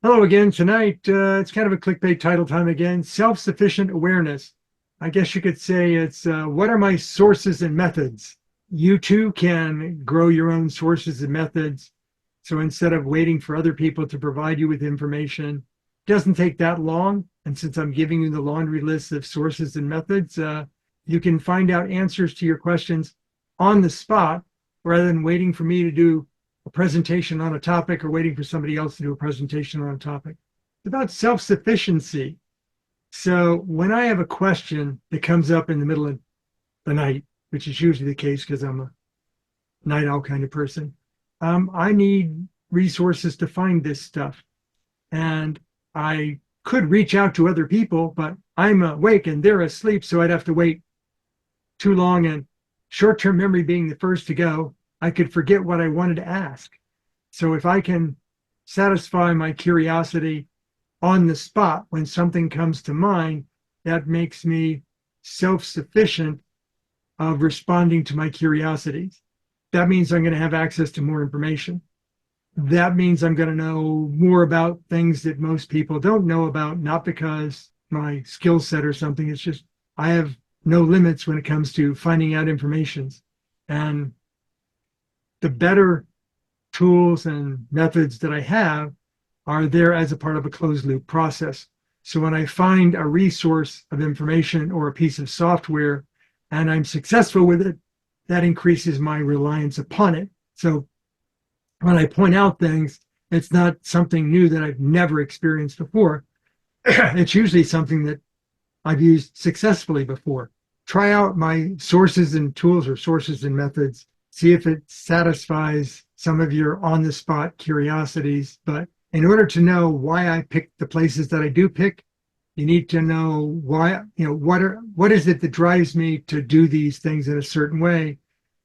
Hello again. Tonight, it's kind of a clickbait title time again. Self-sufficient awareness. I guess you could say it's what are my sources and methods? You too can grow your own sources and methods. So instead of waiting for other people to provide you with information, it doesn't take that long. And since I'm giving you the laundry list of sources and methods, you can find out answers to your questions on the spot rather than waiting for me to do a presentation on a topic or waiting for somebody else to do a presentation on a topic. It's about self-sufficiency. So when I have a question that comes up in the middle of the night, which is usually the case because I'm a night owl kind of person, I need resources to find this stuff. And I could reach out to other people, but I'm awake and they're asleep, so I'd have to wait too long. And short-term memory being the first to go, I could forget what I wanted to ask. So if I can satisfy my curiosity on the spot when something comes to mind, that makes me self-sufficient of responding to my curiosities. That means I'm going to have access to more information. That means I'm going to know more about things that most people don't know about, not because my skill set or something. It's just I have no limits when it comes to finding out information. And the better tools and methods that I have are there as a part of a closed loop process. So when I find a resource of information or a piece of software and I'm successful with it, that increases my reliance upon it. So when I point out things, it's not something new that I've never experienced before. It's usually something that I've used successfully before. Try out my sources and tools or sources and methods. See if it satisfies some of your on-the-spot curiosities. But in order to know why I picked the places that I do pick, you need to know why, what is it that drives me to do these things in a certain way.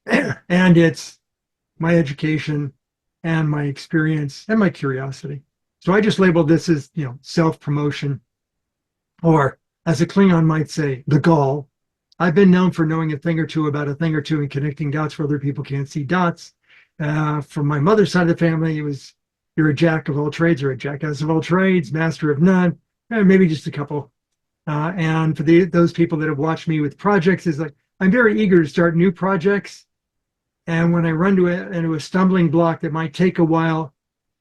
And it's my education and my experience and my curiosity. So I just labeled this as, self-promotion, or as a Klingon might say, the gall. I've been known for knowing a thing or two about a thing or two and connecting dots where other people can't see dots. From my mother's side of the family, it was you're a jack of all trades or a jackass of all trades, master of none, maybe just a couple. And for those people that have watched me with projects, is like I'm very eager to start new projects. And when I run into a stumbling block that might take a while,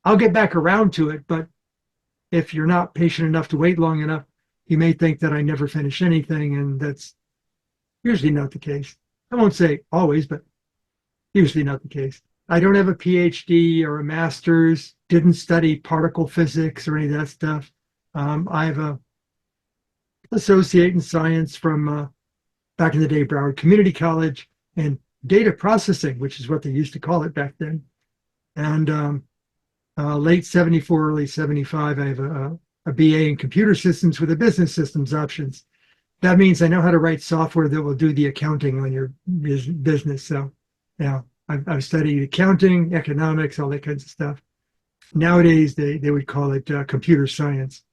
I'll get back around to it. But if you're not patient enough to wait long enough, you may think that I never finish anything, and that's usually not the case. I won't say always, but usually not the case. I don't have a PhD or a master's, didn't study particle physics or any of that stuff. I have a associate in science from back in the day, Broward Community College, and data processing, which is what they used to call it back then. And late 74, early 75, I have a BA in computer systems with a business systems options. That means I know how to write software that will do the accounting on your business. So, I've studied accounting, economics, all that kinds of stuff. Nowadays, they would call it computer science.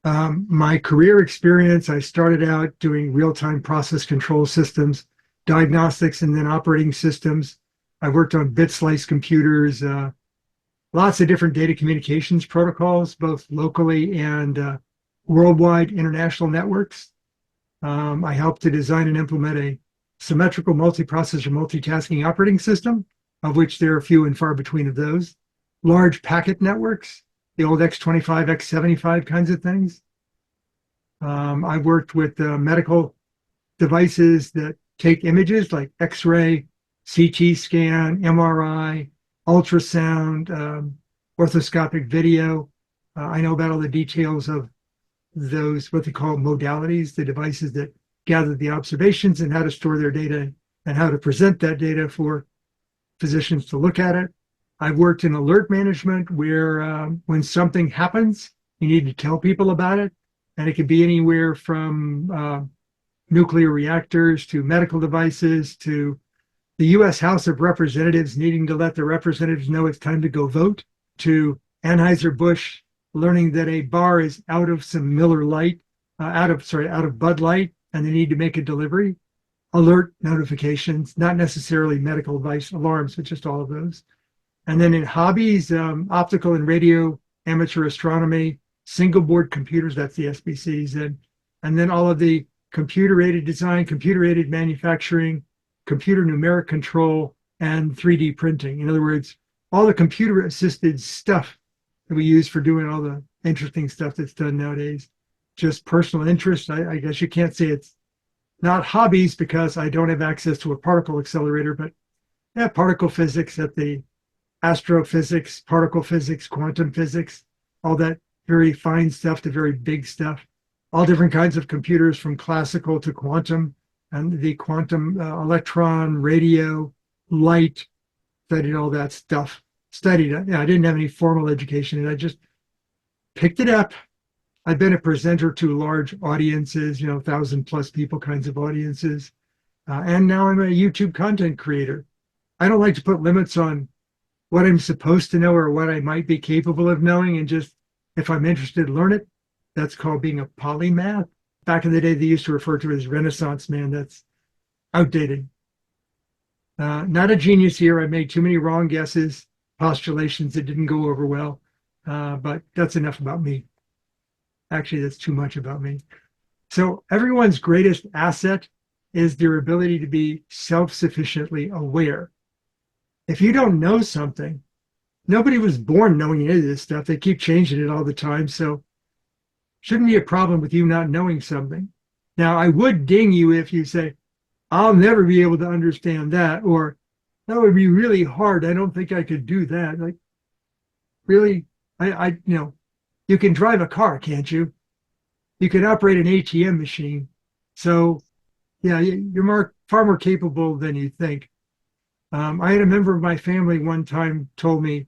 My career experience, I started out doing real-time process control systems, diagnostics, and then operating systems. I worked on bit slice computers, lots of different data communications protocols, both locally and worldwide international networks. I helped to design and implement a symmetrical multiprocessor multitasking operating system, of which there are few and far between of those. Large packet networks, the old X25, X75 kinds of things. I worked with medical devices that take images like X-ray, CT scan, MRI, ultrasound, orthoscopic video. I know about all the details of those, what they call modalities, the devices that gather the observations and how to store their data and how to present that data for physicians to look at it. I've worked in alert management where when something happens, you need to tell people about it. And it could be anywhere from nuclear reactors to medical devices to the U.S. House of Representatives needing to let the representatives know it's time to go vote, to Anheuser-Busch learning that a bar is out of some Miller Lite, out of Bud Light, and they need to make a delivery. Alert notifications, not necessarily medical device alarms, but just all of those. And then in hobbies, optical and radio amateur astronomy, single board computers, that's the SBCs, and then all of the computer-aided design, computer-aided manufacturing, computer numeric control, and 3D printing. In other words, all the computer-assisted stuff that we use for doing all the interesting stuff that's done nowadays. Just personal interest. I guess you can't say it's not hobbies because I don't have access to a particle accelerator, but yeah, particle physics at the astrophysics, particle physics, quantum physics, all that very fine stuff to very big stuff, all different kinds of computers from classical to quantum, and the quantum electron, radio, light, studied all that stuff. Studied it. Yeah, I didn't have any formal education, and I just picked it up. I've been a presenter to large audiences, 1,000+ people kinds of audiences. And now I'm a YouTube content creator. I don't like to put limits on what I'm supposed to know or what I might be capable of knowing. And just, if I'm interested, learn it. That's called being a polymath. Back in the day, they used to refer to it as Renaissance man. That's outdated. Not a genius here. I made too many wrong guesses, postulations that didn't go over well. But that's enough about me. Actually, that's too much about me. So everyone's greatest asset is their ability to be self-sufficiently aware. If you don't know something, nobody was born knowing any of this stuff. They keep changing it all the time. So shouldn't be a problem with you not knowing something. Now, I would ding you if you say, I'll never be able to understand that, or that would be really hard. I don't think I could do that. Like, really? You can drive a car, can't you? You can operate an ATM machine. So, yeah, you're far more capable than you think. I had a member of my family one time told me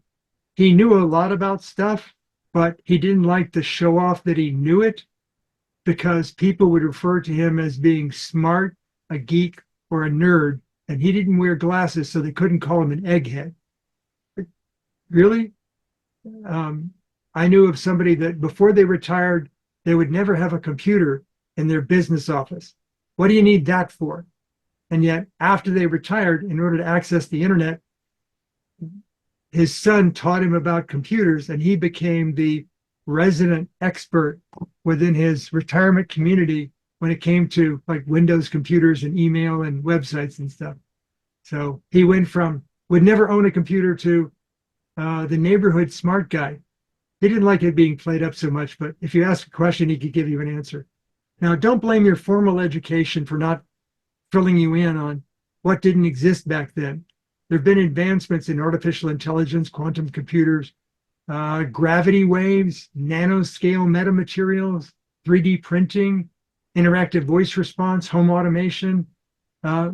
he knew a lot about stuff, but he didn't like to show off that he knew it because people would refer to him as being smart, a geek, or a nerd, and he didn't wear glasses, so they couldn't call him an egghead. Really? I knew of somebody that before they retired, they would never have a computer in their business office. What do you need that for? And yet, after they retired, in order to access the internet, his son taught him about computers, and he became the resident expert within his retirement community when it came to like Windows computers and email and websites and stuff. So he went from would never own a computer to the neighborhood smart guy. He didn't like it being played up so much, but if you ask a question, he could give you an answer. Now, don't blame your formal education for not filling you in on what didn't exist back then. There have been advancements in artificial intelligence, quantum computers, gravity waves, nanoscale metamaterials, 3D printing, interactive voice response, home automation,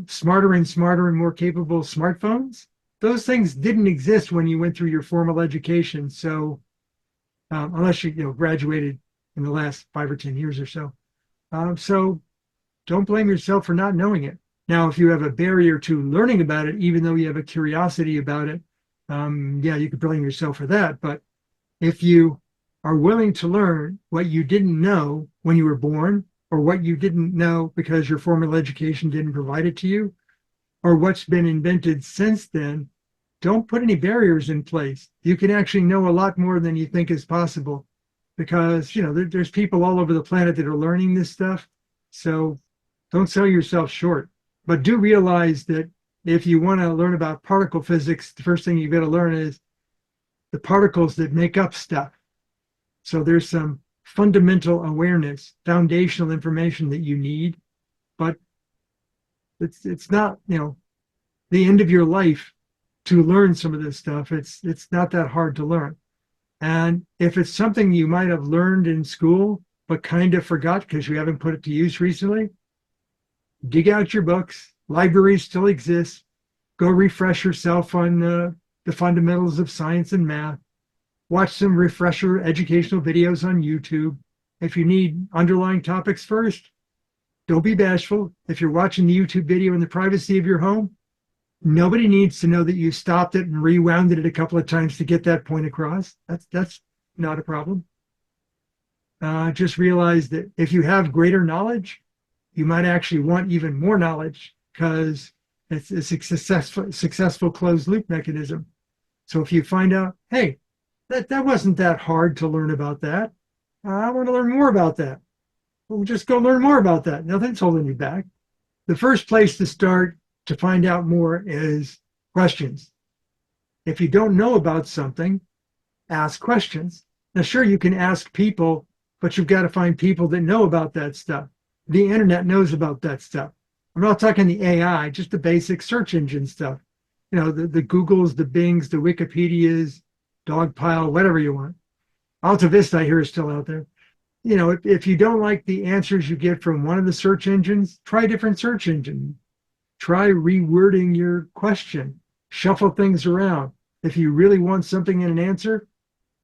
smarter and smarter and more capable smartphones. Those things didn't exist when you went through your formal education. So unless you graduated in the last 5 or 10 years or so. So don't blame yourself for not knowing it. Now, if you have a barrier to learning about it, even though you have a curiosity about it, yeah, you could blame yourself for that. But if you are willing to learn what you didn't know when you were born, or what you didn't know because your formal education didn't provide it to you, or what's been invented since then, don't put any barriers in place. You can actually know a lot more than you think is possible because, there's people all over the planet that are learning this stuff. So don't sell yourself short. But do realize that if you want to learn about particle physics, the first thing you've got to learn is the particles that make up stuff. So there's some fundamental awareness, foundational information that you need, but it's not, the end of your life to learn some of this stuff. It's not that hard to learn. And if it's something you might have learned in school, but kind of forgot because you haven't put it to use recently, dig out your books. Libraries still exist. Go refresh yourself on the fundamentals of science and math. Watch some refresher educational videos on YouTube. If you need underlying topics first, don't be bashful. If you're watching the YouTube video in the privacy of your home, nobody needs to know that you stopped it and rewound it a couple of times to get that point across. That's not a problem. Just realize that if you have greater knowledge, you might actually want even more knowledge because it's a successful closed loop mechanism. So if you find out, hey, That wasn't that hard to learn about that. I want to learn more about that. Well, just go learn more about that. Nothing's holding you back. The first place to start to find out more is questions. If you don't know about something, ask questions. Now, sure, you can ask people, but you've got to find people that know about that stuff. The internet knows about that stuff. I'm not talking the AI, just the basic search engine stuff. You know, the Googles, the Bings, the Wikipedias, Dogpile, whatever you want. Alta Vista, I hear, is still out there. You know, if you don't like the answers you get from one of the search engines, try a different search engine. Try rewording your question. Shuffle things around. If you really want something in an answer,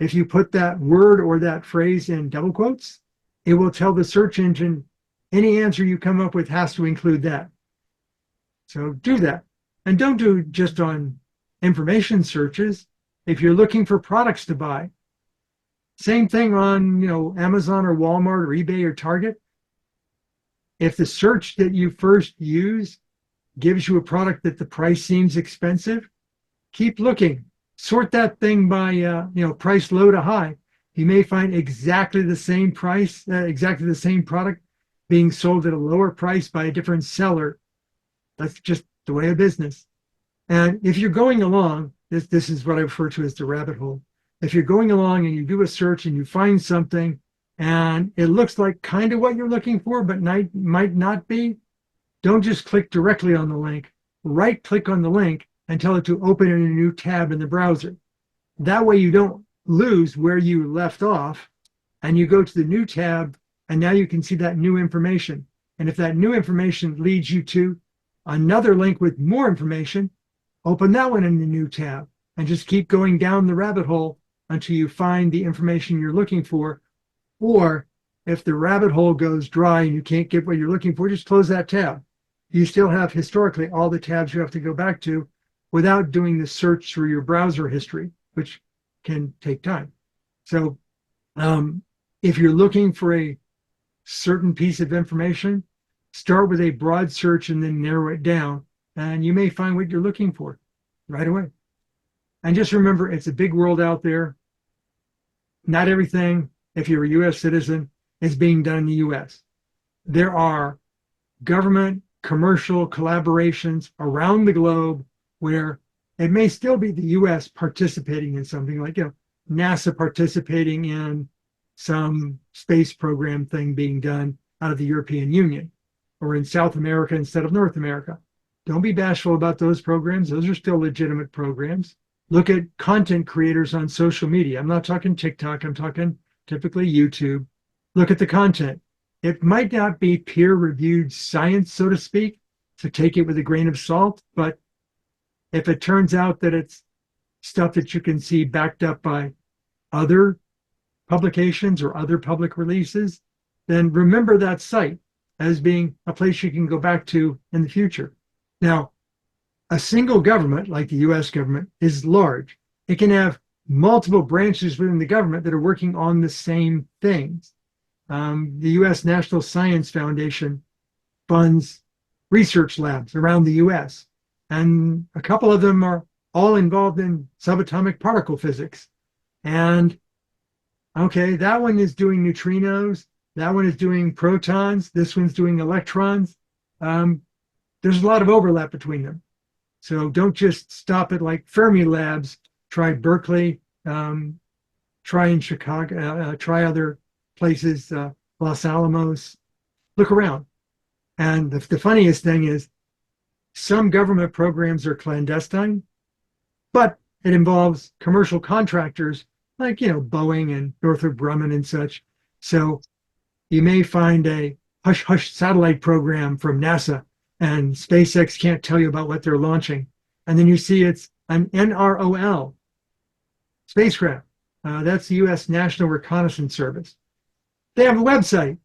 if you put that word or that phrase in double quotes, it will tell the search engine any answer you come up with has to include that. So do that. And don't do just on information searches. If you're looking for products to buy, same thing on, you know, Amazon or Walmart or eBay or Target. If the search that you first use gives you a product that the price seems expensive, keep looking. Sort that thing by, you know, price low to high. You may find exactly the same price, exactly the same product being sold at a lower price by a different seller. That's just the way of business. And if you're going along, this is what I refer to as the rabbit hole. If you're going along and you do a search and you find something and it looks like kind of what you're looking for, but might not be, don't just click directly on the link. Right click on the link and tell it to open in a new tab in the browser. That way you don't lose where you left off and you go to the new tab and now you can see that new information. And if that new information leads you to another link with more information, open that one in the new tab and just keep going down the rabbit hole until you find the information you're looking for. Or if the rabbit hole goes dry and you can't get what you're looking for, just close that tab. You still have historically all the tabs you have to go back to without doing the search through your browser history, which can take time. So if you're looking for a certain piece of information, start with a broad search and then narrow it down, and you may find what you're looking for right away. And just remember, it's a big world out there. Not everything, if you're a U.S. citizen, is being done in the U.S. There are government commercial collaborations around the globe where it may still be the U.S. participating in something, like, you know, NASA participating in some space program thing being done out of the European Union or in South America instead of North America. Don't be bashful about those programs. Those are still legitimate programs. Look at content creators on social media. I'm not talking TikTok. I'm talking typically YouTube. Look at the content. It might not be peer-reviewed science, so to speak, so take it with a grain of salt. But if it turns out that it's stuff that you can see backed up by other publications or other public releases, then remember that site as being a place you can go back to in the future. Now, a single government like the US government is large. It can have multiple branches within the government that are working on the same things. The US National Science Foundation funds research labs around the US, and a couple of them are all involved in subatomic particle physics. And okay, that one is doing neutrinos, that one is doing protons, this one's doing electrons. There's a lot of overlap between them. So don't just stop at like Fermi labs. Try Berkeley, try in Chicago, try other places, Los Alamos. Look around. And the funniest thing is some government programs are clandestine, but it involves commercial contractors like, you know, Boeing and Northrop Grumman and such. So you may find a hush-hush satellite program from NASA, and SpaceX can't tell you about what they're launching. And then you see it's an NROL spacecraft. That's the U.S. National Reconnaissance Service. They have a website,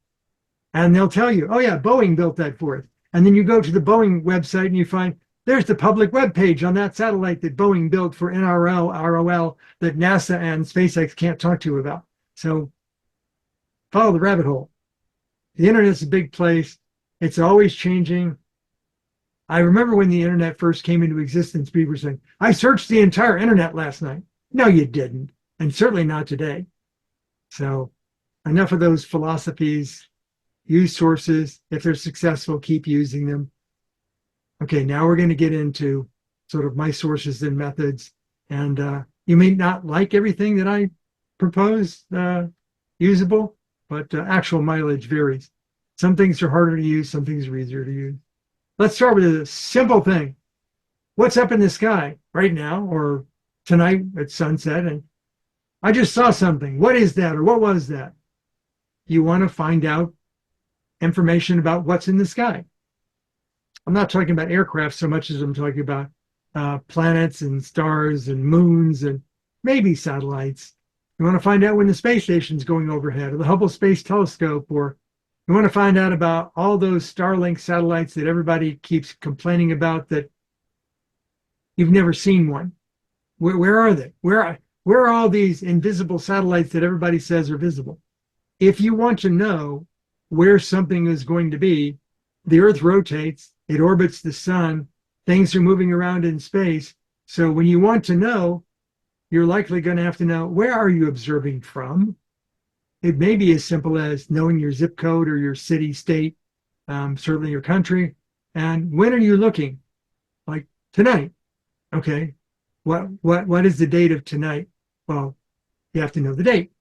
and they'll tell you, oh yeah, Boeing built that for us. And then you go to the Boeing website and you find there's the public web page on that satellite that Boeing built for NRL, ROL, that NASA and SpaceX can't talk to you about. So follow the rabbit hole. The internet's a big place. It's always changing. I remember when the internet first came into existence, people were saying, I searched the entire internet last night. No, you didn't. and certainly not today. So enough of those philosophies. Use sources. If they're successful, keep using them. Okay, now we're going to get into sort of my sources and methods. And you may not like everything that I propose usable, but actual mileage varies. Some things are harder to use, some things are easier to use. Let's start with a simple thing. What's up in the sky right now or tonight at sunset? And I just saw something. What is that or what was that? You want to find out information about what's in the sky. I'm not talking about aircraft so much as I'm talking about planets and stars and moons and maybe satellites. You want to find out when the space station's going overhead or the Hubble Space Telescope, or you want to find out about all those Starlink satellites that everybody keeps complaining about that you've never seen one. Where are they? Where are all these invisible satellites that everybody says are visible? If you want to know where something is going to be, the Earth rotates, it orbits the sun, things are moving around in space. So when you want to know, you're likely going to have to know, where are you observing from? It may be as simple as knowing your zip code or your city, state, certainly your country. And when are you looking? Like tonight. Okay. What is the date of tonight? Well, you have to know the date.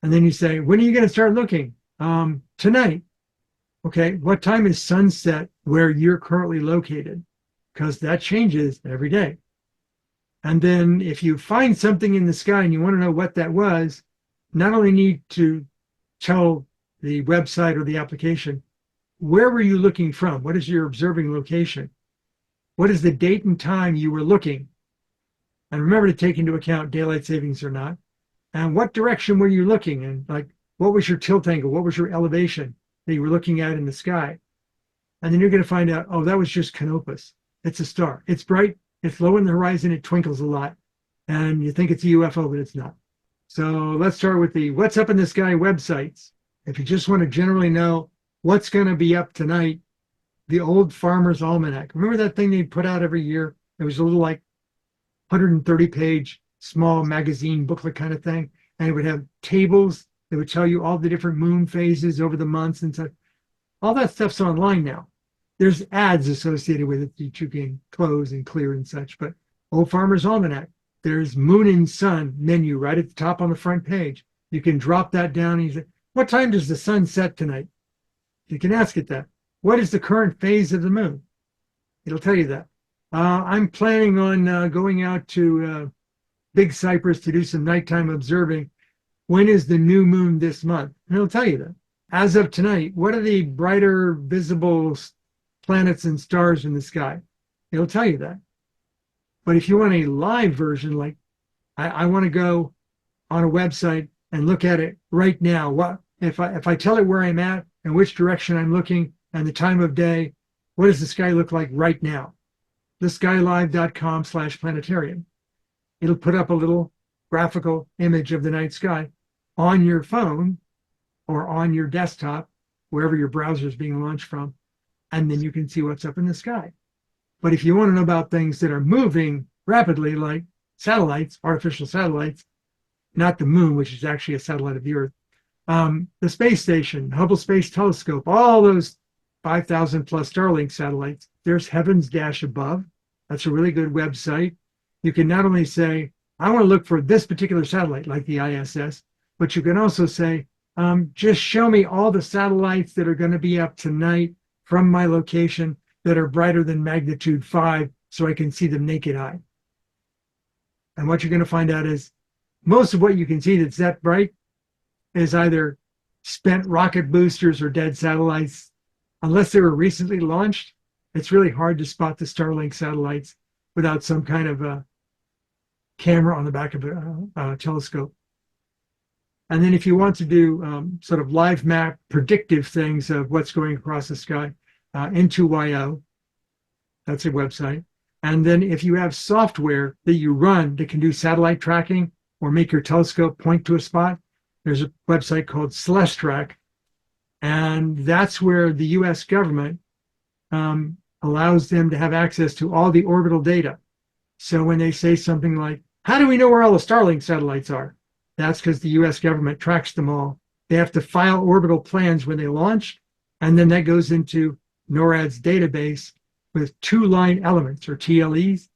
And then you say, when are you going to start looking? Tonight. Okay. What time is sunset where you're currently located? Because that changes every day. And then if you find something in the sky and you want to know what that was, not only need to tell the website or the application, where were you looking from? What is your observing location? What is the date and time you were looking? And remember to take into account daylight savings or not. And what direction were you looking? And like, what was your tilt angle? What was your elevation that you were looking at in the sky? And then you're going to find out, oh, that was just Canopus. It's a star. It's bright. It's low in the horizon. It twinkles a lot. And you think it's a UFO, but it's not. So let's start with the What's Up in the Sky websites. If you just want to generally know what's going to be up tonight, the Old Farmer's Almanac. Remember that thing they put out every year? It was a little like 130-page small magazine booklet kind of thing. And it would have tables that would tell you all the different moon phases over the months and stuff. All that stuff's online now. There's ads associated with it that you can close and clear and such. But Old Farmer's Almanac, there's moon and sun menu right at the top on the front page. You can drop that down and you say, what time does the sun set tonight? You can ask it that. What is the current phase of the moon? It'll tell you that. I'm planning on going out to Big Cypress to do some nighttime observing. When is the new moon this month? And it'll tell you that. As of tonight, what are the brighter visible planets and stars in the sky? It'll tell you that. But if you want a live version, like I want to go on a website and look at it right now. What if I tell it where I'm at and which direction I'm looking and the time of day, what does the sky look like right now? theskylive.com/planetarium. It'll put up a little graphical image of the night sky on your phone or on your desktop, wherever your browser is being launched from, and then you can see what's up in the sky. But if you want to know about things that are moving rapidly, like satellites, artificial satellites, not the moon, which is actually a satellite of the Earth, the space station, Hubble Space Telescope, all those 5,000 plus Starlink satellites, there's Heavns-Above. That's a really good website. You can not only say, I want to look for this particular satellite, like the ISS, but you can also say, just show me all the satellites that are going to be up tonight from my location that are brighter than magnitude 5 so I can see them naked eye. And what you're going to find out is most of what you can see that's that bright is either spent rocket boosters or dead satellites. Unless they were recently launched, it's really hard to spot the Starlink satellites without some kind of a camera on the back of a telescope. And then if you want to do sort of live map predictive things of what's going across the sky, N2YO, that's a website. And then if you have software that you run that can do satellite tracking or make your telescope point to a spot, there's a website called Celestrak. And that's where the US government allows them to have access to all the orbital data. So when they say something like, how do we know where all the Starlink satellites are? That's because the US government tracks them all. They have to file orbital plans when they launch, and then that goes into NORAD's database with two-line elements, or TLEs,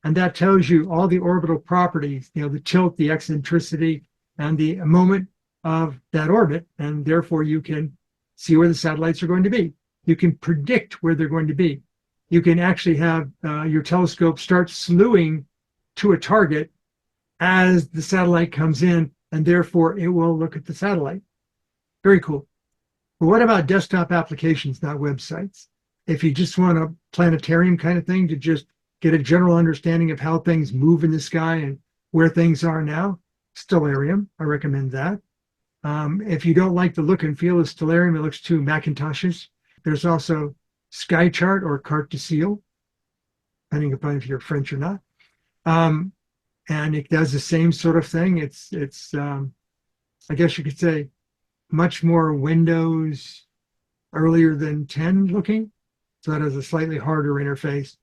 and that tells you all the orbital properties, the tilt, the eccentricity, and the moment of that orbit, and therefore you can see where the satellites are going to be. You can predict where they're going to be. You can actually have your telescope start slewing to a target as the satellite comes in, and therefore it will look at the satellite. Very cool. But what about desktop applications, not websites? If you just want a planetarium kind of thing to just get a general understanding of how things move in the sky and where things are now, Stellarium, I recommend that. If you don't like the look and feel of Stellarium, it looks too Macintoshish. There's also SkyChart or Carte de Ciel, depending upon if you're French or not. And it does the same sort of thing. It's I guess you could say, much more Windows earlier than 10 looking. So that has a slightly harder interface,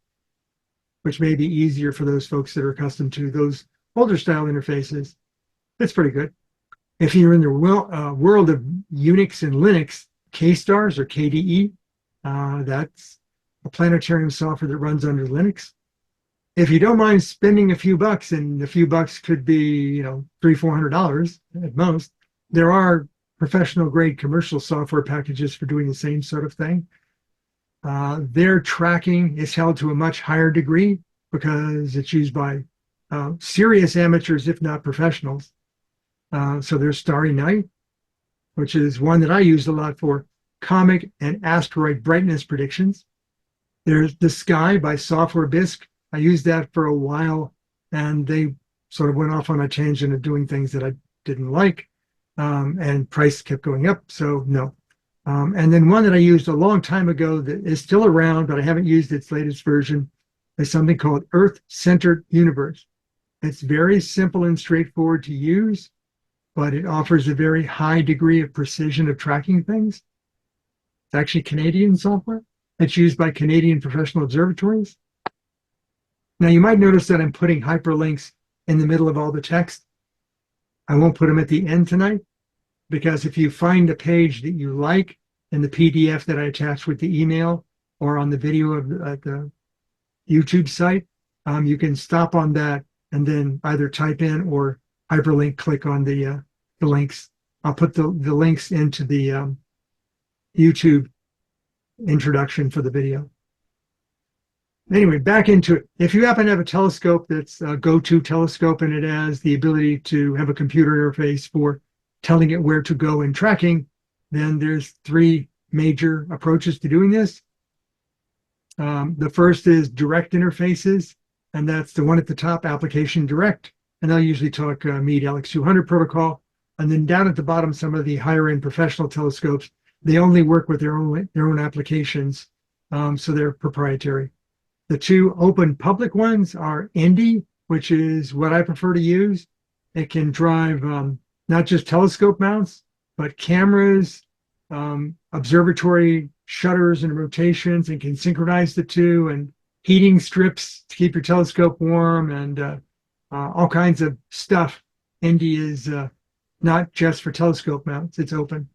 which may be easier for those folks that are accustomed to those older style interfaces. It's pretty good. If you're in the world of Unix and Linux, KStars or KDE, that's a planetarium software that runs under Linux. If you don't mind spending a few bucks, and a few bucks could be, $300-400 at most, there are professional grade commercial software packages for doing the same sort of thing. Their tracking is held to a much higher degree because it's used by serious amateurs, if not professionals. So there's StarryNight, which is one that I used a lot for comet and asteroid brightness predictions. There's TheSky by Software Bisque. I used that for a while, and they sort of went off on a tangent of doing things that I didn't like, and price kept going up, so no. And then one that I used a long time ago that is still around, but I haven't used its latest version, is something called Earth-Centered Universe. It's very simple and straightforward to use, but it offers a very high degree of precision of tracking things. It's actually Canadian software. It's used by Canadian professional observatories. Now, you might notice that I'm putting hyperlinks in the middle of all the text. I won't put them at the end tonight, because if you find a page that you like in the PDF that I attached with the email or on the video of the YouTube site, you can stop on that and then either type in or hyperlink click on the links. I'll put the links into the YouTube introduction for the video. Anyway, back into it. If you happen to have a telescope that's a go-to telescope and it has the ability to have a computer interface for telling it where to go in tracking, then there's three major approaches to doing this. The first is direct interfaces, and that's the one at the top, Application Direct. And they'll usually talk Meade LX200 protocol. And then down at the bottom, some of the higher-end professional telescopes, they only work with their own applications, so they're proprietary. The two open public ones are INDI, which is what I prefer to use. It can drive not just telescope mounts, but cameras, observatory shutters and rotations, and can synchronize the two, and heating strips to keep your telescope warm, and all kinds of stuff. INDI is not just for telescope mounts, it's open.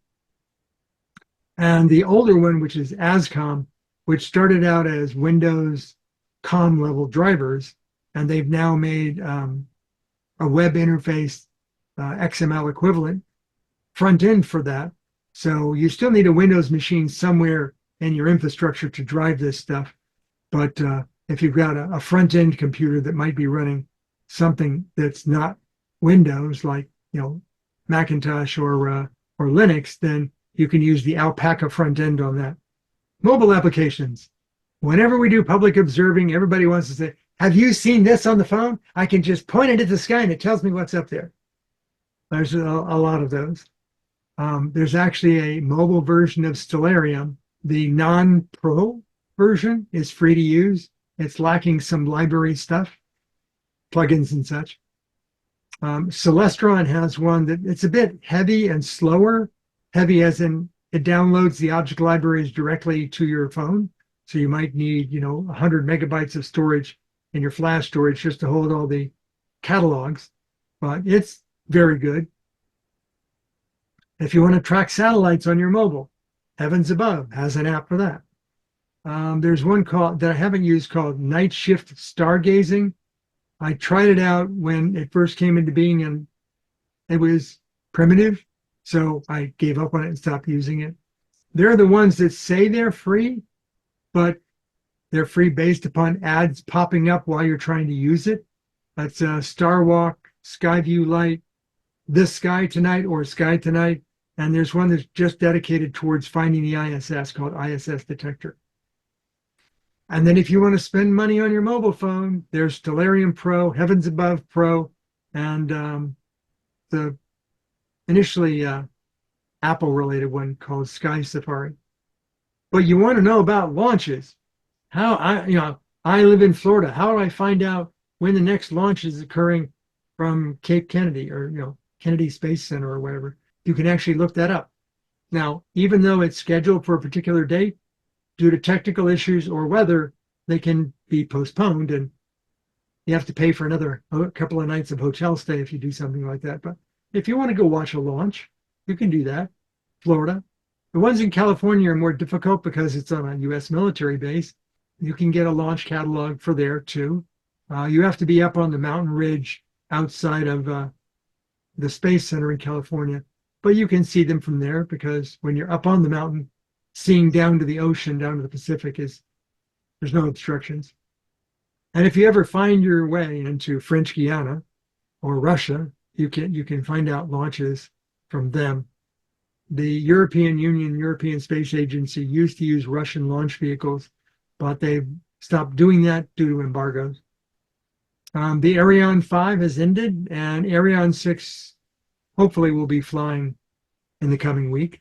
And the older one, which is ASCOM, which started out as Windows COM level drivers, and they've now made a web interface XML equivalent front end for that. So you still need a Windows machine somewhere in your infrastructure to drive this stuff. But if you've got a front end computer that might be running something that's not Windows, like Macintosh or Linux, then you can use the Alpaca front end on that. Mobile applications. Whenever we do public observing, everybody wants to say, have you seen this on the phone? I can just point it at the sky and it tells me what's up there. There's a lot of those. There's actually a mobile version of Stellarium. The non-pro version is free to use. It's lacking some library stuff, plugins and such. Celestrak has one that it's a bit heavy and slower. Heavy as in it downloads the object libraries directly to your phone. So you might need, 100 megabytes of storage in your flash storage just to hold all the catalogs. But it's very good. If you want to track satellites on your mobile, Heavns-Above has an app for that. There's one that I haven't used called Night Shift Stargazing. I tried it out when it first came into being and it was primitive, so I gave up on it and stopped using it. They're the ones that say they're free, but they're free based upon ads popping up while you're trying to use it. That's Starwalk, Skyview Light, TheSky Tonight, or Sky Tonight. And there's one that's just dedicated towards finding the ISS called ISS Detector. And then if you want to spend money on your mobile phone, there's Stellarium Pro, Heavns-Above Pro, and the initially Apple-related one called Sky Safari. But you want to know about launches. I live in Florida. How do I find out when the next launch is occurring from Cape Kennedy or Kennedy Space Center or whatever? You can actually look that up. Now, even though it's scheduled for a particular date, due to technical issues or weather, they can be postponed, and you have to pay for another couple of nights of hotel stay if you do something like that. But if you want to go watch a launch, you can do that. Florida. The ones in California are more difficult because it's on a U.S. military base. You can get a launch catalog for there too. You have to be up on the mountain ridge outside of the Space Center in California, but you can see them from there because when you're up on the mountain, seeing down to the ocean, down to the Pacific, there's no obstructions. And if you ever find your way into French Guiana or Russia, you can find out launches from them. The European Union, European Space Agency used to use Russian launch vehicles, but they stopped doing that due to embargoes. The Ariane 5 has ended, and Ariane 6 hopefully will be flying in the coming week.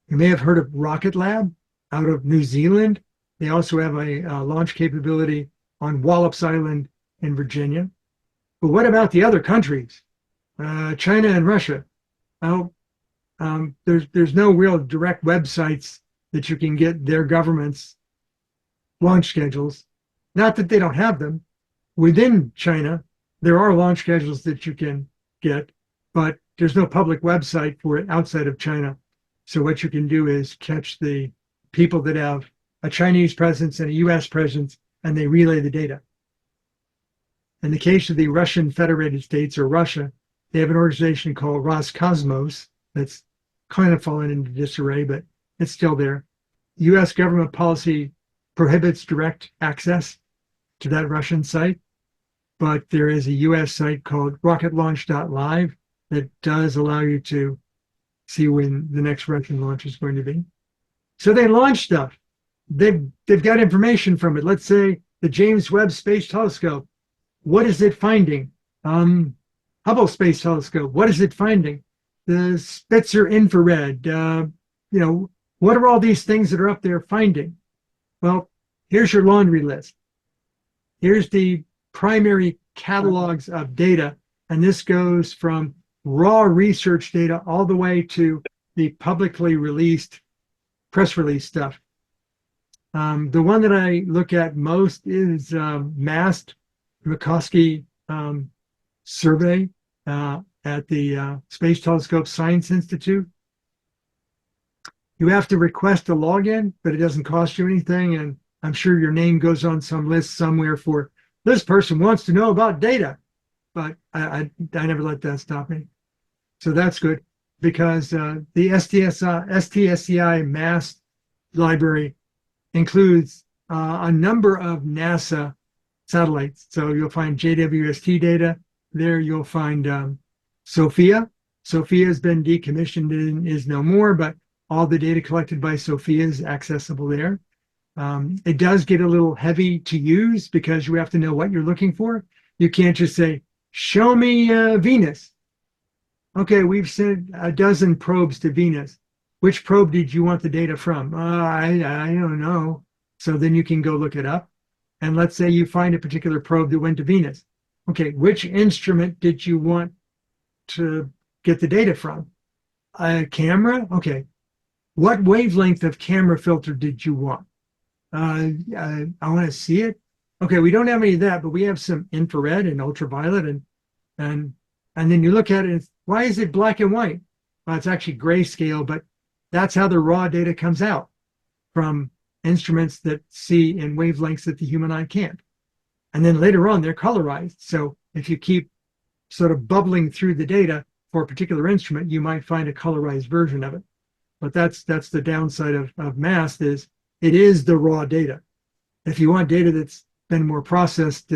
You may have heard of RocketLab out of New Zealand. They also have a launch capability on Wallops Island in Virginia. But what about the other countries? China and Russia. Well, there's no real direct websites that you can get their government's launch schedules. Not that they don't have them. Within China, there are launch schedules that you can get, but there's no public website for it outside of China. So what you can do is catch the people that have a Chinese presence and a US presence, and they relay the data. In the case of the Russian Federated States, or Russia, they have an organization called Roscosmos that's kind of fallen into disarray, but it's still there. US government policy prohibits direct access to that Russian site, but there is a US site called rocketlaunch.live that does allow you to see when the next Russian launch is going to be. So they launch stuff. They've got information from it. Let's say the James Webb Space Telescope. What is it finding? Hubble Space Telescope. What is it finding? The Spitzer infrared. What are all these things that are up there finding? Well, here's your laundry list. Here's the primary catalogs of data, and this goes from raw research data all the way to the publicly released press release stuff. The one that I look at most is MAST, Minkowski survey at the Space Telescope Science Institute. You have to request a login, but it doesn't cost you anything, and I'm sure your name goes on some list somewhere for this person wants to know about data, but I never let that stop me. So that's good because the STSci MAST library includes a number of NASA satellites. So you'll find JWST data there. You'll find SOFIA. SOFIA has been decommissioned and is no more, but all the data collected by SOFIA is accessible there. It does get a little heavy to use because you have to know what you're looking for. You can't just say, show me Venus. Okay, we've sent a dozen probes to Venus. Which probe did you want the data from? I don't know. So then you can go look it up. And let's say you find a particular probe that went to Venus. Okay, which instrument did you want to get the data from? A camera? Okay. What wavelength of camera filter did you want? I want to see it. Okay, we don't have any of that, but we have some infrared and ultraviolet and And then you look at it, and why is it black and white? Well, it's actually grayscale, but that's how the raw data comes out from instruments that see in wavelengths that the human eye can't. And then later on, they're colorized. So if you keep sort of bubbling through the data for a particular instrument, you might find a colorized version of it. But that's the downside of MAST, is it is the raw data. If you want data that's been more processed,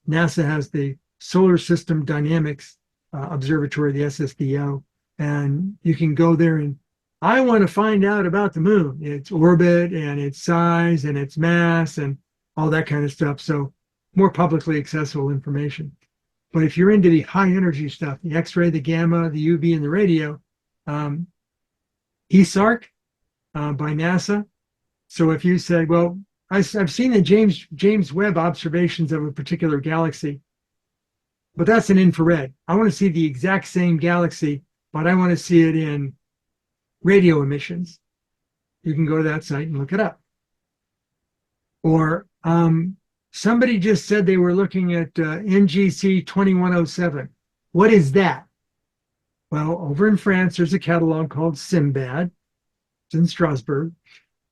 NASA has the Solar System Dynamics Observatory, the SSDO, and you can go there and I want to find out about the moon, its orbit and its size and its mass and all that kind of stuff. So more publicly accessible information. But if you're into the high energy stuff, the X-ray, the gamma, the UV, and the radio, HEASARC by NASA. So if you say, well, I've seen the James Webb observations of a particular galaxy, but that's an infrared. I want to see the exact same galaxy, but I want to see it in radio emissions. You can go to that site and look it up. Or somebody just said they were looking at NGC 2107. What is that? Well, over in France, there's a catalog called SIMBAD. It's in Strasbourg.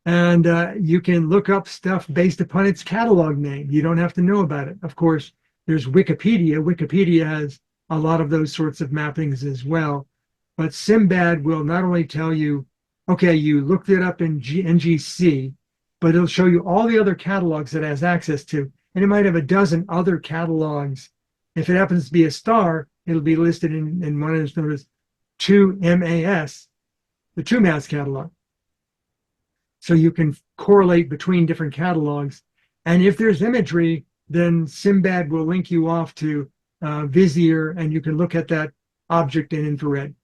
And you can look up stuff based upon its catalog name. You don't have to know about it. Of course, there's Wikipedia. Wikipedia has a lot of those sorts of mappings as well. But SIMBAD will not only tell you, okay, you looked it up in NGC, but it'll show you all the other catalogs it has access to. And it might have a dozen other catalogs. If it happens to be a star, it'll be listed in one of those numbers, 2MAS, the 2MAS catalog. So you can correlate between different catalogs. And if there's imagery, then SIMBAD will link you off to VIZIER, and you can look at that object in infrared.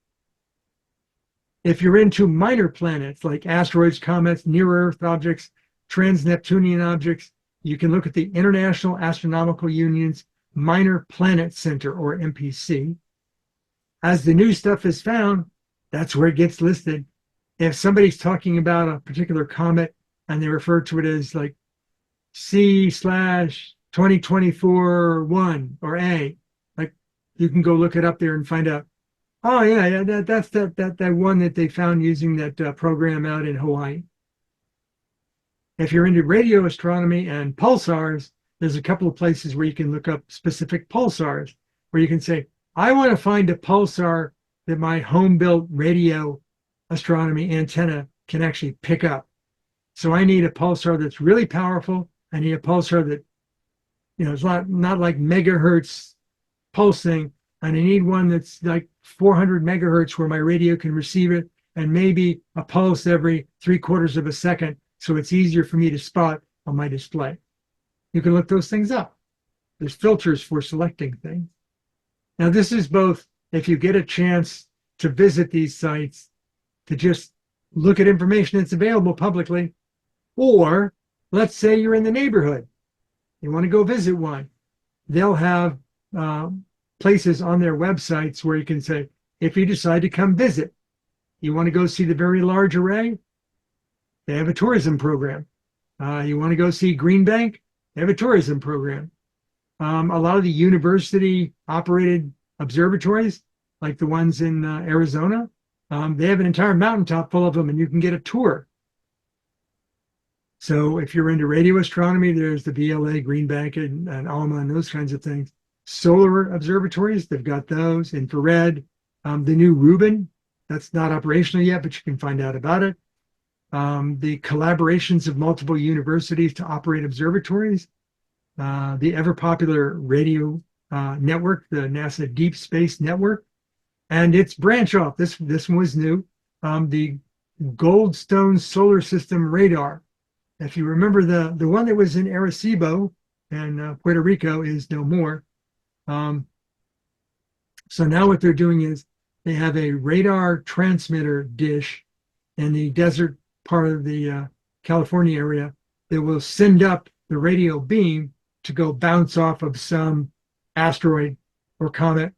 If you're into minor planets like asteroids, comets, near-Earth objects, trans-Neptunian objects, you can look at the International Astronomical Union's Minor Planet Center, or MPC. As the new stuff is found, that's where it gets listed. If somebody's talking about a particular comet and they refer to it as like C/2024-1 or A, like you can go look it up there and find out, oh yeah, that's that one that they found using that program out in Hawaii. If you're into radio astronomy and pulsars, there's a couple of places where you can look up specific pulsars, where you can say, I want to find a pulsar that my home-built radio astronomy antenna can actually pick up. So I need a pulsar that's really powerful. I need a pulsar that, it's not like megahertz pulsing, and I need one that's like 400 megahertz where my radio can receive it, and maybe a pulse every 3/4 of a second, so it's easier for me to spot on my display. You can look those things up. There's filters for selecting things. Now this is both, if you get a chance to visit these sites, to just look at information that's available publicly, or let's say you're in the neighborhood, you want to go visit one. They'll have places on their websites where you can say, if you decide to come visit, you want to go see the Very Large Array, they have a tourism program. You want to go see Green Bank, they have a tourism program. A lot of the university-operated observatories, like the ones in Arizona, they have an entire mountaintop full of them, and you can get a tour. So if you're into radio astronomy, there's the VLA, Green Bank, and ALMA, and those kinds of things. Solar observatories, they've got those. Infrared, the new Rubin, that's not operational yet, but you can find out about it. The collaborations of multiple universities to operate observatories. The ever-popular radio network, the NASA Deep Space Network. And its branch off, this one was new, the Goldstone Solar System Radar. If you remember, the one that was in Arecibo and Puerto Rico is no more. So now what they're doing is they have a radar transmitter dish in the desert part of the California area that will send up the radio beam to go bounce off of some asteroid or comet.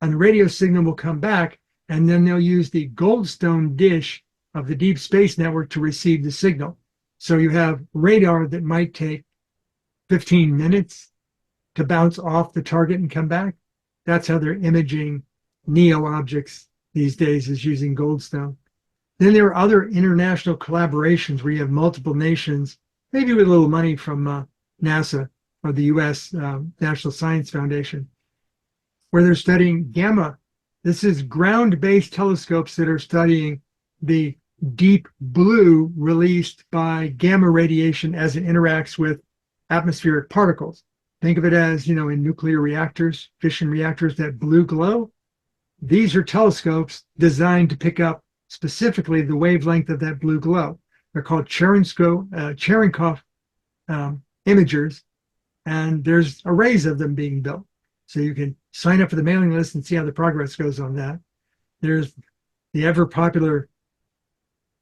And the radio signal will come back, and then they'll use the Goldstone dish of the Deep Space Network to receive the signal. So you have radar that might take 15 minutes to bounce off the target and come back. That's how they're imaging NEO objects these days, is using Goldstone. Then there are other international collaborations where you have multiple nations, maybe with a little money from NASA or the US National Science Foundation, where they're studying gamma. This is ground-based telescopes that are studying the deep blue released by gamma radiation as it interacts with atmospheric particles. Think of it as, in nuclear reactors, fission reactors, that blue glow. These are telescopes designed to pick up specifically the wavelength of that blue glow. They're called Cherenkov imagers, and there's arrays of them being built. So you can sign up for the mailing list and see how the progress goes on that. There's the ever popular,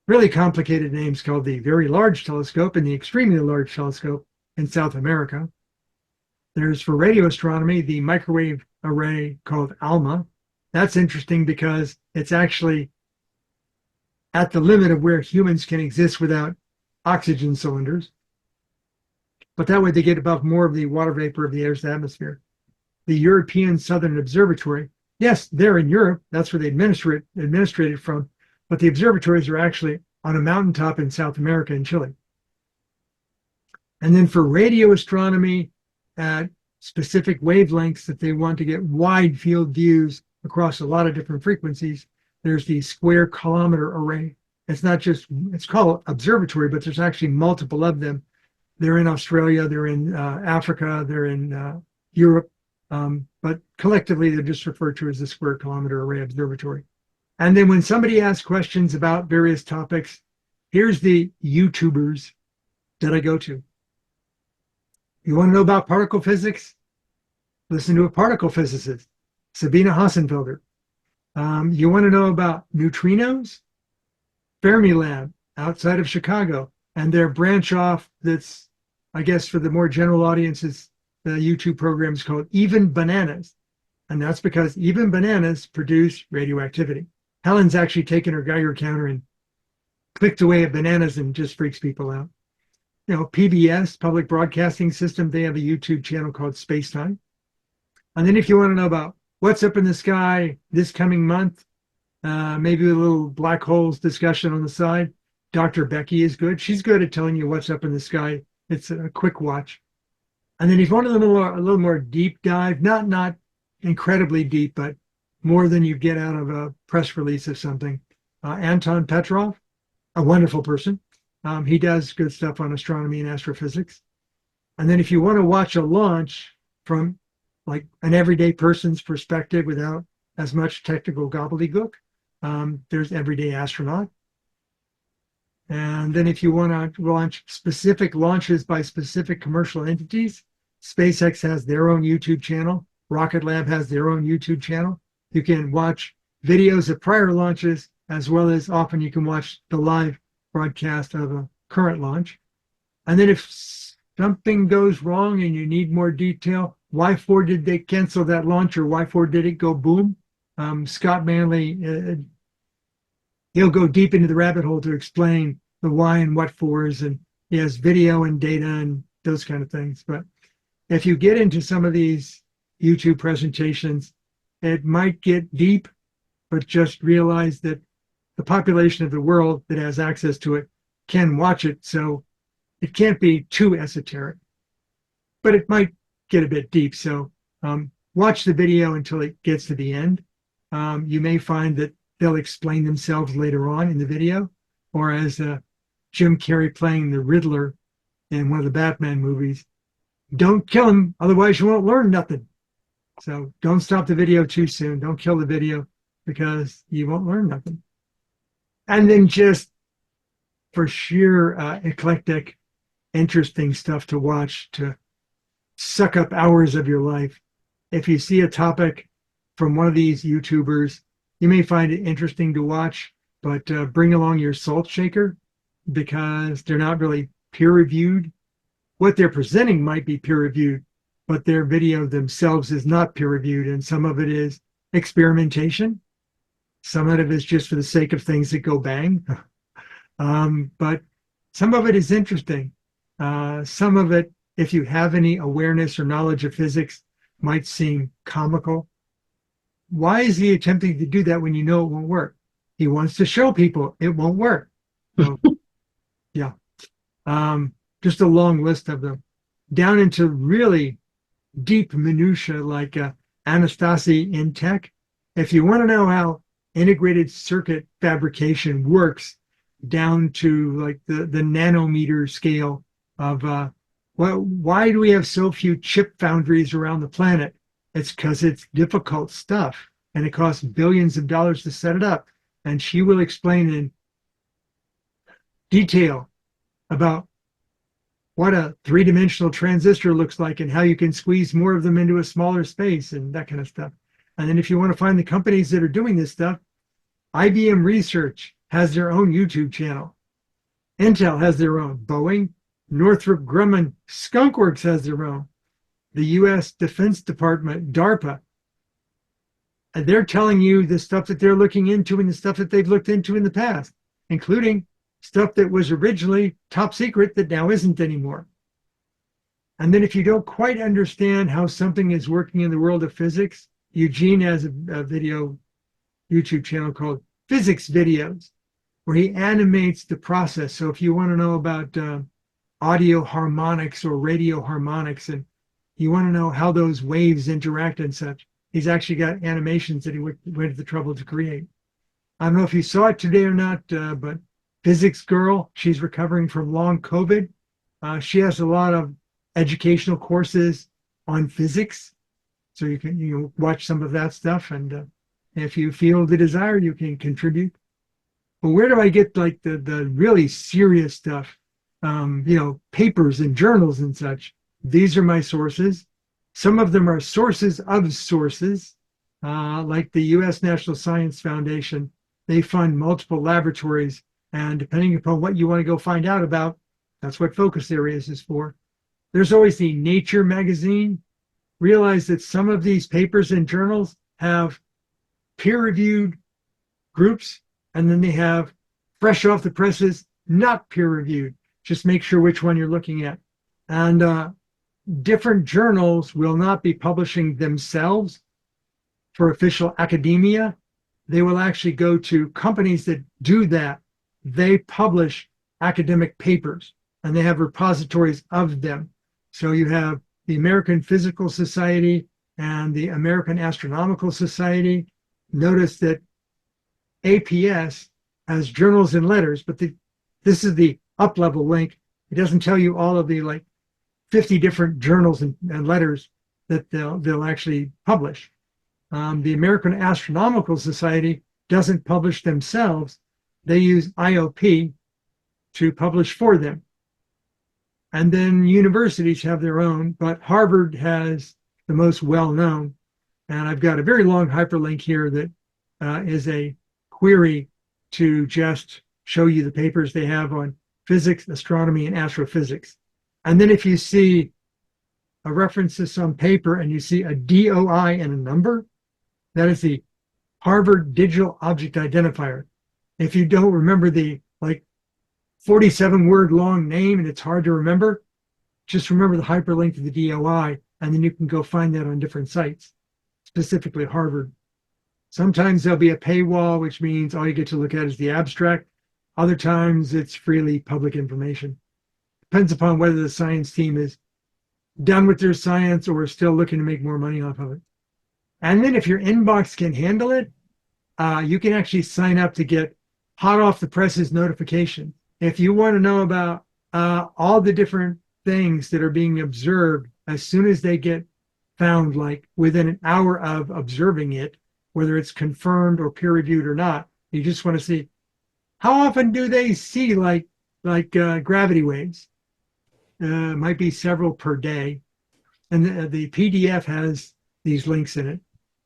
really complicated names called the Very Large Telescope and the Extremely Large Telescope in South America. There's, for radio astronomy, the microwave array called ALMA. That's interesting because it's actually at the limit of where humans can exist without oxygen cylinders. But that way they get above more of the water vapor of the Earth's atmosphere. The European Southern Observatory, yes, they're in Europe. That's where they administrate it from. But the observatories are actually on a mountaintop in South America and Chile. And then for radio astronomy at specific wavelengths that they want to get wide field views across a lot of different frequencies, there's the Square Kilometer Array. It's called observatory, but there's actually multiple of them. They're in Australia, they're in Africa, they're in Europe, but collectively they're just referred to as the Square Kilometer Array Observatory. And then when somebody asks questions about various topics, here's the YouTubers that I go to. You want to know about particle physics? Listen to a particle physicist, Sabine Hassenfelder. You want to know about neutrinos? Fermilab, outside of Chicago, and their branch off that's, I guess, for the more general audiences, the YouTube program is called Even Bananas. And that's because even bananas produce radioactivity. Helen's actually taken her Geiger counter and clicked away at bananas and just freaks people out. PBS, Public Broadcasting System, they have a YouTube channel called Spacetime. And then if you want to know about what's up in the sky this coming month, maybe a little black holes discussion on the side, Dr. Becky is good. She's good at telling you what's up in the sky. It's a quick watch. And then if you want a little more deep dive, not incredibly deep, but more than you get out of a press release of something, Anton Petrov, a wonderful person. He does good stuff on astronomy and astrophysics. And then if you want to watch a launch from like an everyday person's perspective without as much technical gobbledygook, there's Everyday Astronaut. And then if you want to launch specific launches by specific commercial entities, SpaceX has their own YouTube channel. RocketLab has their own YouTube channel. You can watch videos of prior launches, as well as often you can watch the live broadcast of a current launch. And then if something goes wrong and you need more detail, why for did they cancel that launch, or why for did it go boom? Scott Manley, he'll go deep into the rabbit hole to explain the why and what fors, and he has video and data and those kind of things. But if you get into some of these YouTube presentations, it might get deep, but just realize that the population of the world that has access to it can watch it, so it can't be too esoteric, but it might get a bit deep. So watch the video until it gets to the end. You may find that they'll explain themselves later on in the video, or as Jim Carrey playing the Riddler in one of the Batman movies, don't kill him, otherwise you won't learn nothing. So don't stop the video too soon. Don't kill the video, because you won't learn nothing. And then just for sheer eclectic, interesting stuff to watch, to suck up hours of your life. If you see a topic from one of these YouTubers, you may find it interesting to watch, but bring along your salt shaker, because they're not really peer-reviewed. What they're presenting might be peer-reviewed, but their video themselves is not peer-reviewed, and some of it is experimentation. Some of it is just for the sake of things that go bang. But some of it is interesting. Some of it, if you have any awareness or knowledge of physics, might seem comical. why is he attempting to do that when you know it won't work? He wants to show people it won't work. So, yeah, just a long list of them, down into really deep minutia like Anastasi in tech. If you want to know how integrated circuit fabrication works down to like the nanometer scale of why do we have so few chip foundries around the planet? It's because it's difficult stuff and it costs billions of dollars to set it up. And she will explain in detail about what a three-dimensional transistor looks like and how you can squeeze more of them into a smaller space and that kind of stuff. And then if you want to find the companies that are doing this stuff, IBM Research has their own YouTube channel. Intel has their own. Boeing, Northrop Grumman, Skunkworks has their own. The U.S. Defense Department, DARPA, and they're telling you the stuff that they're looking into and the stuff that they've looked into in the past, including stuff that was originally top secret that now isn't anymore. And then if you don't quite understand how something is working in the world of physics, Eugene has a video YouTube channel called Physics Videos, where he animates the process. So if you want to know about audio harmonics or radio harmonics, and you want to know how those waves interact and such, he's actually got animations that he went to the trouble to create. I don't know if you saw it today or not, but Physics Girl, she's recovering from long COVID. She has a lot of educational courses on physics, so you can watch some of that stuff, and if you feel the desire, you can contribute. But where do I get like the really serious stuff? Papers and journals and such. These are my sources. Some of them are sources of sources, like the U.S. National Science Foundation. They fund multiple laboratories, and depending upon what you want to go find out about, that's what focus areas is for. There's always the Nature magazine. Realize that some of these papers and journals have peer-reviewed groups, and then they have fresh off the presses, not peer-reviewed. Just make sure which one you're looking at. And different journals will not be publishing themselves for official academia. They will actually go to companies that do that. They publish academic papers, and they have repositories of them. So you have the American Physical Society and the American Astronomical Society. Notice that APS has journals and letters, but this is the up-level link. It doesn't tell you all of the like 50 different journals and letters that they'll actually publish. The American Astronomical Society doesn't publish themselves. They use IOP to publish for them. And then universities have their own, but Harvard has the most well-known. And I've got a very long hyperlink here that is a query to just show you the papers they have on physics, astronomy, and astrophysics. And then if you see a reference to some paper and you see a DOI and a number, that is the Harvard Digital Object Identifier. If you don't remember the 47-word long name and it's hard to remember, just remember the hyperlink to the DOI, and then you can go find that on different sites, specifically Harvard. Sometimes there'll be a paywall, which means all you get to look at is the abstract. Other times it's freely public information. Depends upon whether the science team is done with their science or still looking to make more money off of it. And then if your inbox can handle it, you can actually sign up to get hot off the presses notification. If you want to know about all the different things that are being observed as soon as they get found, like within an hour of observing it, whether it's confirmed or peer-reviewed or not, you just want to see how often do they see like gravity waves. Might be several per day, and the PDF has these links in it.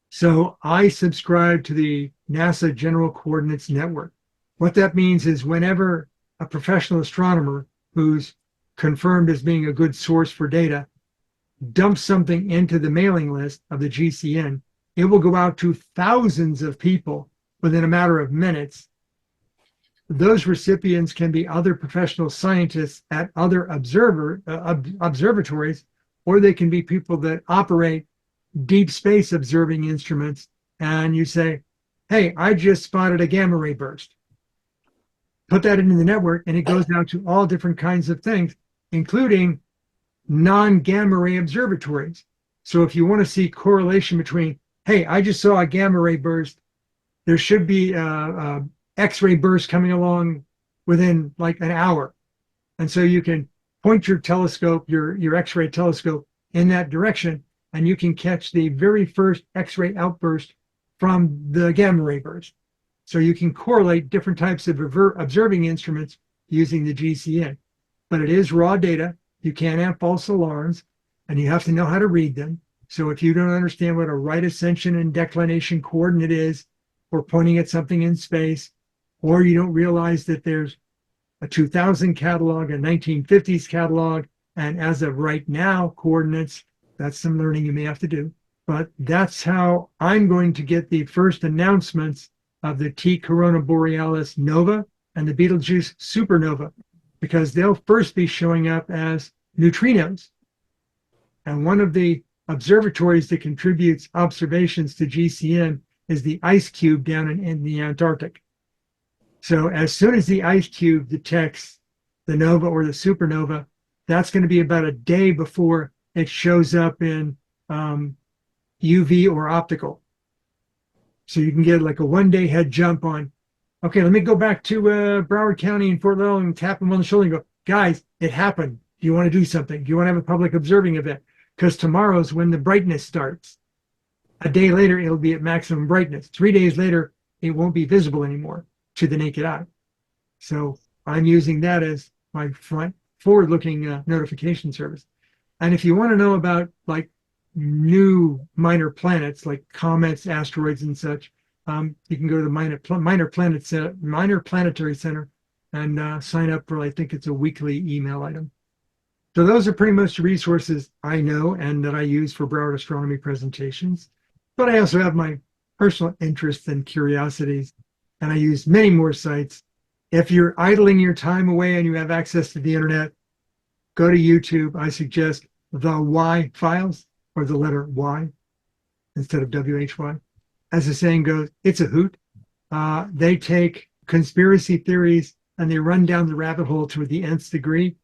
So I subscribe to the NASA General Coordinates Network. What that means is whenever a professional astronomer who's confirmed as being a good source for data dumps something into the mailing list of the GCN, it will go out to thousands of people within a matter of minutes. Those recipients can be other professional scientists at other observatories, or they can be people that operate deep space observing instruments and you say, hey, I just spotted a gamma ray burst. Put that into the network, and it goes out to all different kinds of things, including non-gamma ray observatories. So if you want to see correlation between, hey, I just saw a gamma ray burst, there should be a X-ray burst coming along within like an hour. And so you can point your telescope, your X-ray telescope in that direction, and you can catch the very first X-ray outburst from the gamma ray burst. So you can correlate different types of observing instruments using the GCN. But it is raw data. You can't have false alarms, and you have to know how to read them. So if you don't understand what a right ascension and declination coordinate is, or pointing at something in space, or you don't realize that there's a 2000 catalog, a 1950s catalog, and as of right now coordinates, that's some learning you may have to do. But that's how I'm going to get the first announcements of the T Corona Borealis nova and the Betelgeuse supernova, because they'll first be showing up as neutrinos. And one of the observatories that contributes observations to GCN is the ice cube down in the Antarctic. So as soon as the ice cube detects the nova or the supernova, that's going to be about a day before it shows up in UV or optical. So you can get like a one-day head jump on, okay, let me go back to Broward County in Fort Lauderdale and tap them on the shoulder and go, guys, it happened. Do you want to do something? Do you want to have a public observing event? Because tomorrow's when the brightness starts. A day later, it'll be at maximum brightness. 3 days later, it won't be visible anymore to the naked eye. So I'm using that as my forward-looking notification service. And if you want to know about like new minor planets like comets, asteroids, and such, you can go to the Minor Planetary Center and sign up for, I think it's a weekly email item. So those are pretty much the resources I know and that I use for Broward Astronomy presentations. But I also have my personal interests and curiosities, and I use many more sites. If you're idling your time away and you have access to the internet, go to YouTube. I suggest the Y files, or the letter Y instead of WHY. As the saying goes, it's a hoot. They take conspiracy theories and they run down the rabbit hole to the nth degree.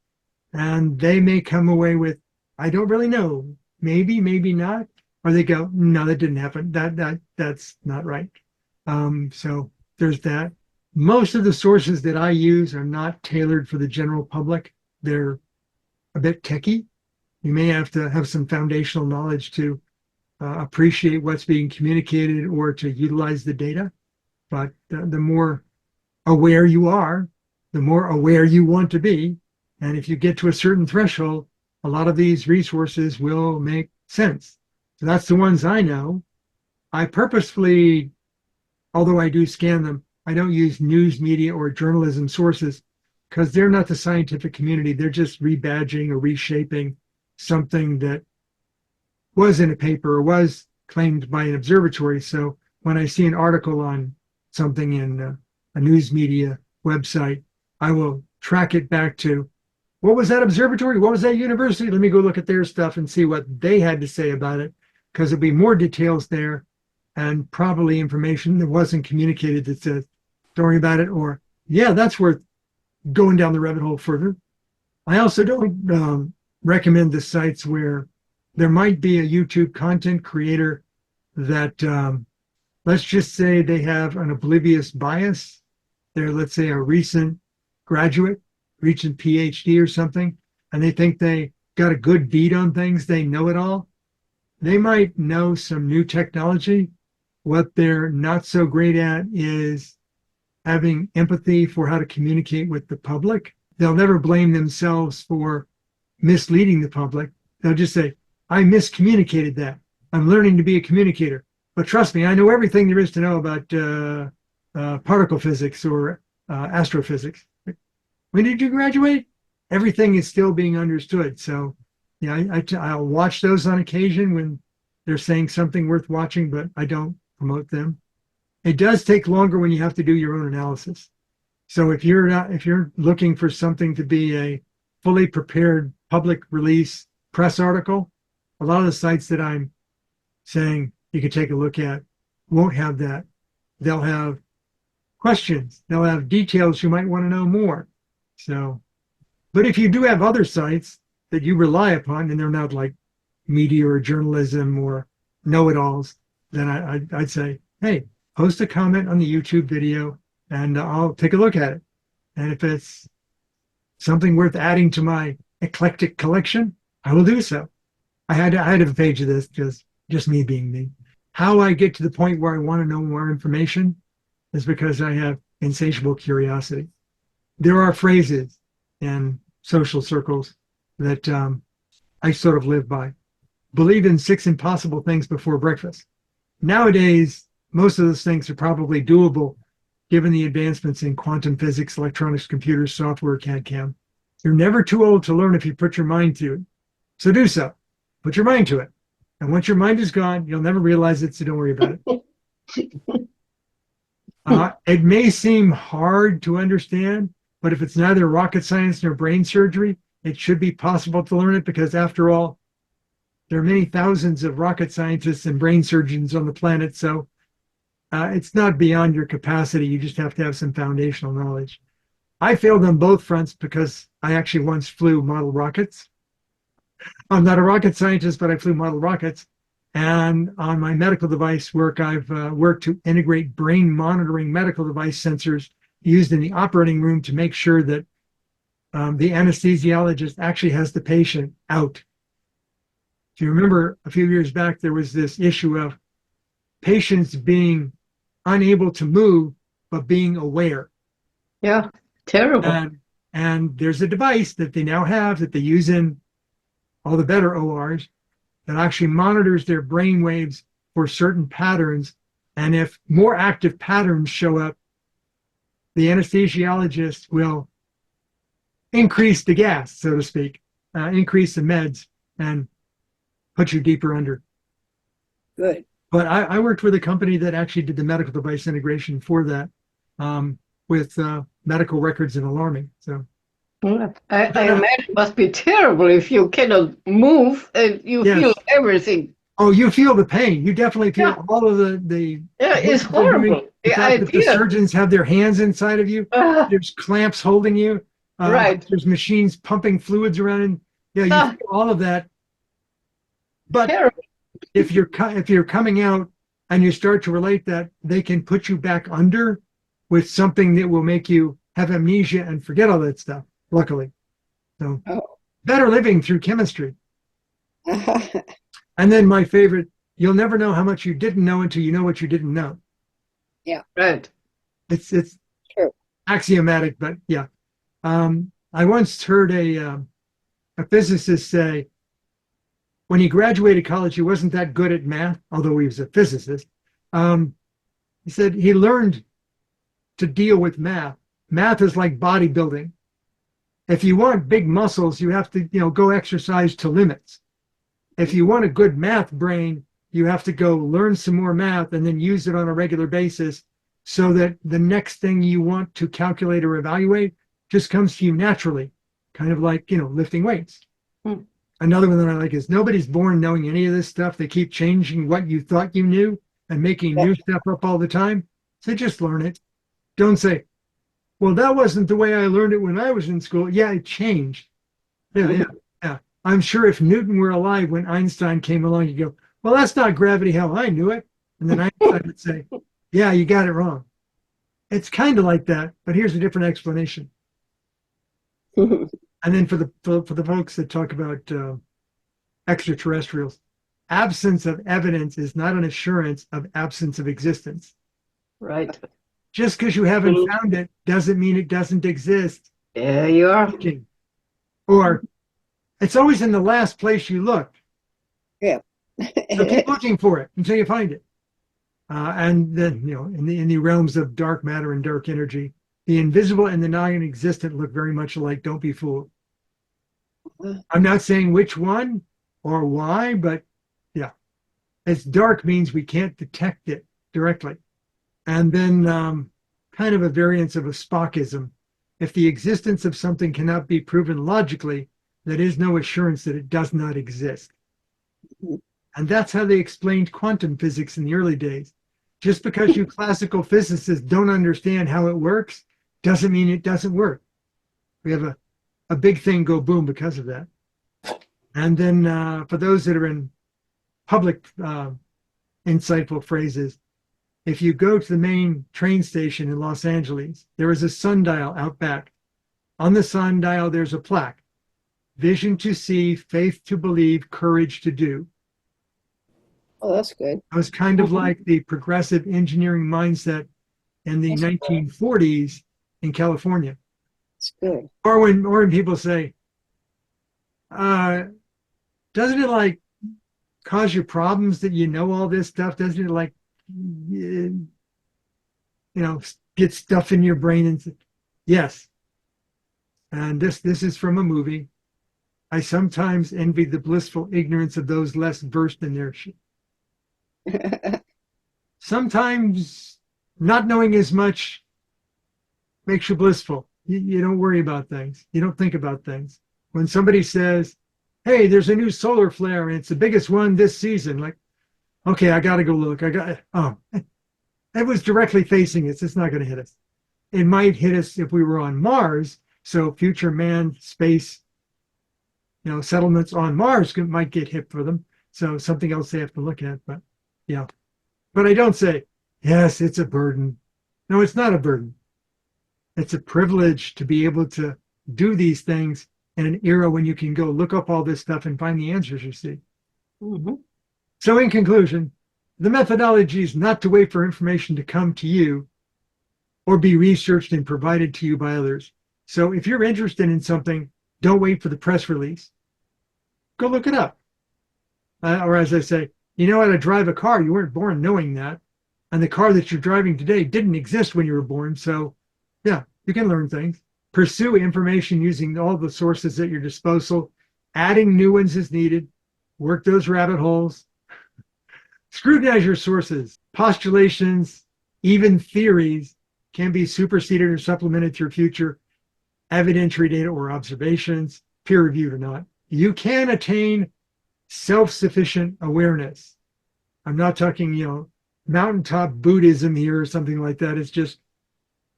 And they may come away with, I don't really know, maybe, maybe not. Or they go, no, that didn't happen. That's not right. So there's that. Most of the sources that I use are not tailored for the general public. They're a bit techy. You may have to have some foundational knowledge to appreciate what's being communicated or to utilize the data. But the more aware you are, the more aware you want to be. And if you get to a certain threshold, a lot of these resources will make sense. So that's the ones I know. I purposefully, although I do scan them, I don't use news media or journalism sources because they're not the scientific community. They're just rebadging or reshaping something that was in a paper or was claimed by an observatory. So when I see an article on something in a news media website, I will track it back to, what was that observatory? What was that university? Let me go look at their stuff and see what they had to say about it, because there'll be more details there and probably information that wasn't communicated that says, don't worry about it, or, yeah, that's worth going down the rabbit hole further. I also don't recommend the sites where there might be a YouTube content creator that, let's just say they have an oblivious bias. They're, let's say, a recent graduate, recent PhD or something, and they think they got a good beat on things. They know it all. They might know some new technology. What they're not so great at is having empathy for how to communicate with the public. They'll never blame themselves for misleading the public. They'll just say, I miscommunicated that. I'm learning to be a communicator. But trust me, I know everything there is to know about particle physics or astrophysics. When did you graduate? Everything is still being understood. So yeah, I'll watch those on occasion when they're saying something worth watching, but I don't promote them. It does take longer when you have to do your own analysis. So if you're looking for something to be a fully prepared public release press article, a lot of the sites that I'm saying you could take a look at won't have that. They'll have questions. They'll have details you might want to know more. So, but if you do have other sites that you rely upon, and they're not like media or journalism or know-it-alls, then I'd say, hey, post a comment on the YouTube video and I'll take a look at it. And if it's something worth adding to my eclectic collection, I will do so. I had a page of this, just me being me. How I get to the point where I want to know more information is because I have insatiable curiosity. There are phrases in social circles that I sort of live by. Believe in 6 impossible things before breakfast. Nowadays, most of those things are probably doable given the advancements in quantum physics, electronics, computers, software, CAD/CAM. You're never too old to learn if you put your mind to it. So do so. Put your mind to it. And once your mind is gone, you'll never realize it, so don't worry about it. It may seem hard to understand, but if it's neither rocket science nor brain surgery, it should be possible to learn it because, after all, there are many thousands of rocket scientists and brain surgeons on the planet, so it's not beyond your capacity. You just have to have some foundational knowledge. I failed on both fronts because I actually once flew model rockets. I'm not a rocket scientist, but I flew model rockets. And on my medical device work, I've worked to integrate brain monitoring medical device sensors used in the operating room to make sure that the anesthesiologist actually has the patient out. If you remember, a few years back, there was this issue of patients being unable to move, but being aware. Yeah, terrible. And there's a device that they now have that they use in all the better ORs that actually monitors their brain waves for certain patterns. And if more active patterns show up, the anesthesiologist will increase the gas, so to speak, increase the meds and put you deeper under. Good. But I worked with a company that actually did the medical device integration for that with medical records and alarming. So I imagine it must be terrible if you cannot move and you feel everything. Oh, you feel the pain. You definitely feel all of the yeah, it's horrible. The fact that the surgeons have their hands inside of you. There's clamps holding you. Right. There's machines pumping fluids around. And, you feel all of that. But terrible. if you're coming out and you start to relate that, they can put you back under with something that will make you have amnesia and forget all that stuff, luckily. So better living through chemistry. And then my favorite, you'll never know how much you didn't know until you know what you didn't know. Yeah. Right. It's true. Axiomatic, but yeah. I once heard a physicist say, when he graduated college, he wasn't that good at math, although he was a physicist. He said he learned to deal with math. Math is like bodybuilding. If you want big muscles, you have to, go exercise to limits. If you want a good math brain, you have to go learn some more math and then use it on a regular basis so that the next thing you want to calculate or evaluate just comes to you naturally, kind of like, lifting weights. Another one that I like is nobody's born knowing any of this stuff. They keep changing what you thought you knew and making new stuff up all the time. So just learn it. Don't say, well, that wasn't the way I learned it when I was in school. Yeah, it changed. Yeah. I'm sure if Newton were alive when Einstein came along, you go, well, that's not gravity how I knew it. And then Einstein would say, yeah, you got it wrong. It's kind of like that, but here's a different explanation. And then for the folks that talk about extraterrestrials, absence of evidence is not an assurance of absence of existence. Right. Just because you haven't found it doesn't mean it doesn't exist. There you are. Or it's always in the last place you look. Yeah. So keep looking for it until you find it. And then, in the realms of dark matter and dark energy, the invisible and the non-existent look very much alike. Don't be fooled. I'm not saying which one or why, but yeah. It's dark means we can't detect it directly. And then kind of a variance of a Spockism. If the existence of something cannot be proven logically, there is no assurance that it does not exist. And that's how they explained quantum physics in the early days. Just because you classical physicists don't understand how it works doesn't mean it doesn't work. We have a big thing go boom because of that. And then for those that are in public insightful phrases, if you go to the main train station in Los Angeles, there is a sundial out back. On the sundial, there's a plaque. Vision to see, faith to believe, courage to do. Oh, that's good. It was kind of like the progressive engineering mindset in the 1940s in California. That's good. Or when people say, doesn't it like cause you problems that you know all this stuff? Doesn't it like, get stuff in your brain? And yes. And this is from a movie. I sometimes envy the blissful ignorance of those less versed in their shit. Sometimes not knowing as much makes you blissful. You don't worry about things. You don't think about things. When somebody says, hey, there's a new solar flare and it's the biggest one this season, like, okay, I got to go look. It was directly facing us. It's not going to hit us. It might hit us if we were on Mars. So future manned space, settlements on Mars might get hit for them. So something else they have to look at. But yeah. But I don't say, yes, it's a burden. No, it's not a burden. It's a privilege to be able to do these things in an era when you can go look up all this stuff and find the answers, you see. Mm-hmm. So in conclusion, the methodology is not to wait for information to come to you or be researched and provided to you by others. So if you're interested in something, don't wait for the press release. Go look it up. Or as I say, you know how to drive a car. You weren't born knowing that. And the car that you're driving today didn't exist when you were born. So yeah, you can learn things. Pursue information using all the sources at your disposal. Adding new ones as needed. Work those rabbit holes. Scrutinize your sources. Postulations, even theories, can be superseded or supplemented through future evidentiary data or observations, peer-reviewed or not. You can attain self-sufficient awareness. I'm not talking, mountaintop Buddhism here or something like that. It's just,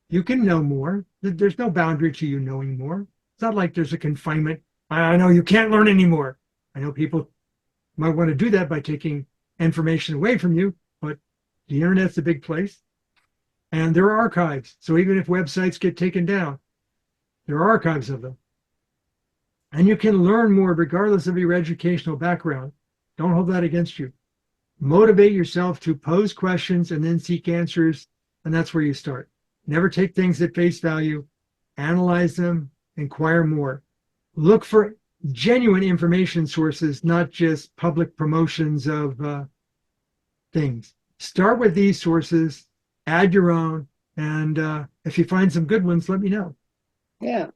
you can know more. There's no boundary to you knowing more. It's not like there's a confinement. I know you can't learn anymore. I know people might want to do that by taking information away from you, but the internet's a big place. And there are archives. So even if websites get taken down, there are archives of them. And you can learn more regardless of your educational background. Don't hold that against you. Motivate yourself to pose questions and then seek answers, and that's where you start. Never take things at face value. Analyze them, inquire more. Look for genuine information sources, not just public promotions of things. Start with these sources, add your own, and if you find some good ones, let me know. Yeah.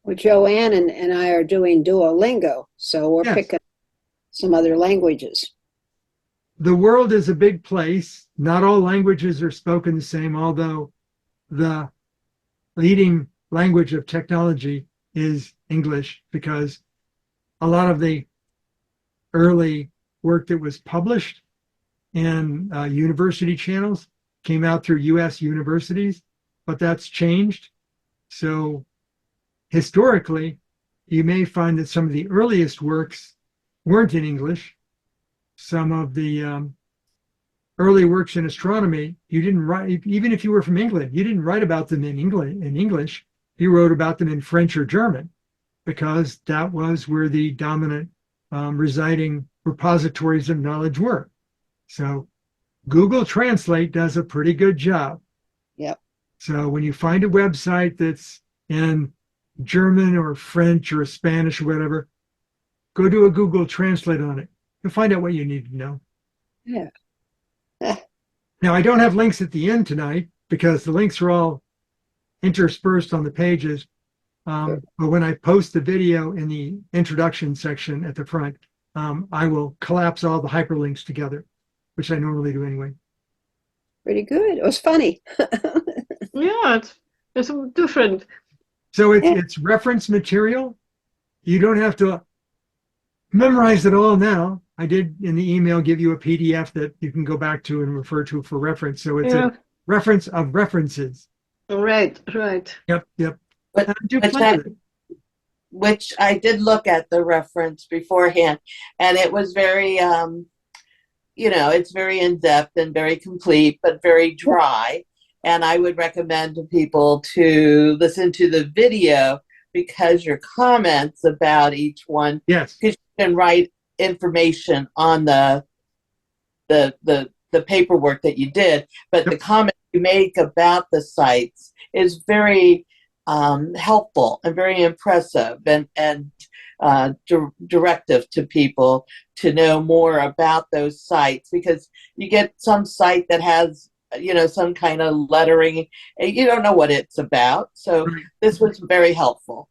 Well, Joanne and I are doing Duolingo, so we're picking some other languages. The world is a big place. Not all languages are spoken the same, although the leading language of technology is English, because a lot of the early work that was published in university channels came out through U.S. universities, but that's changed. So historically, you may find that some of the earliest works weren't in English. Some of the early works in astronomy, you didn't write, even if you were from England, you didn't write about them in English. You wrote about them in French or German, because that was where the dominant residing repositories of knowledge were. So Google Translate does a pretty good job. Yep. So when you find a website that's in German or French or Spanish or whatever, go do a Google Translate on it. You'll find out what you need to know. Yeah. Now, I don't have links at the end tonight because the links are all interspersed on the pages. But when I post the video in the introduction section at the front, I will collapse all the hyperlinks together, which I normally do anyway. Pretty good. It was funny. Yeah, it's different. So it's reference material. You don't have to memorize it all now. I did in the email give you a PDF that you can go back to and refer to for reference. So it's a reference of references. Right, right. Yep. But, I do play with it. which I did look at the reference beforehand, and it was very, it's very in-depth and very complete, but very dry. And I would recommend to people to listen to the video because your comments about each one, Yes, because you can write information on the paperwork that you did, but the comment you make about the sites is very helpful and very impressive and directive to people to know more about those sites, because you get some site that has some kind of lettering and you don't know what it's about. So this was very helpful.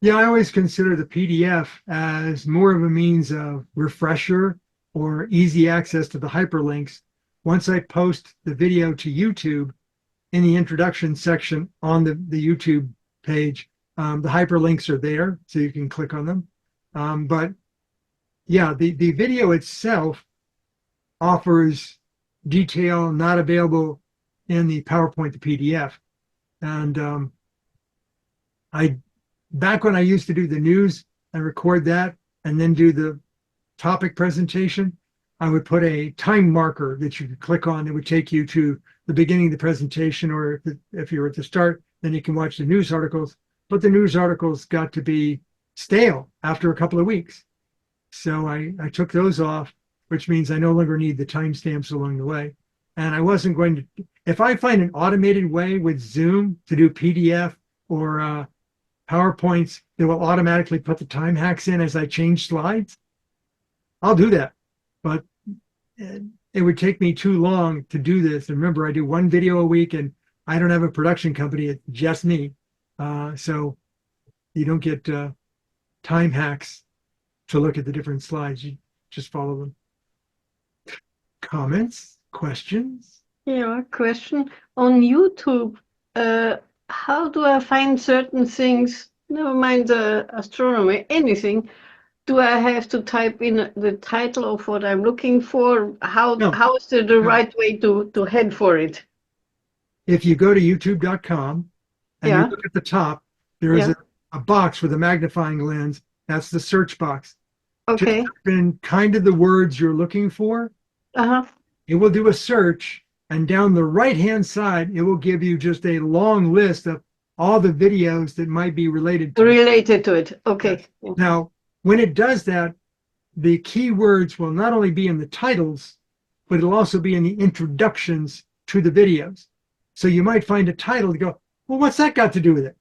Yeah, I always consider the PDF as more of a means of refresher or easy access to the hyperlinks. Once I post the video to YouTube, in the introduction section on the YouTube page, the hyperlinks are there, so you can click on them. But yeah, the video itself offers detail not available in the PowerPoint, the PDF. And back when I used to do the news and record that and then do the topic presentation, I would put a time marker that you could click on that would take you to the beginning of the presentation, or if you were at the start, then you can watch the news articles. But the news articles got to be stale after a couple of weeks. So I took those off, which means I no longer need the timestamps along the way. And I wasn't going to, if I find an automated way with Zoom to do PDF or PowerPoints that will automatically put the time hacks in as I change slides, I'll do that. But it would take me too long to do this. And remember, I do one video a week and I don't have a production company. It's just me. So you don't get time hacks to look at the different slides. You just follow them. Comments? Questions? Yeah, question. On YouTube, how do I find certain things? Never mind astronomy, anything. Do I have to type in the title of what I'm looking for? How is the right way to head for it? If you go to youtube.com and you look at the top, there is a box with a magnifying lens. That's the search box. Okay. Just type in kind of the words you're looking for. It will do a search, and down the right-hand side, it will give you just a long list of all the videos that might be related to it. Okay. Yes. Now, when it does that, the keywords will not only be in the titles, but it'll also be in the introductions to the videos. So you might find a title to go, well, what's that got to do with it?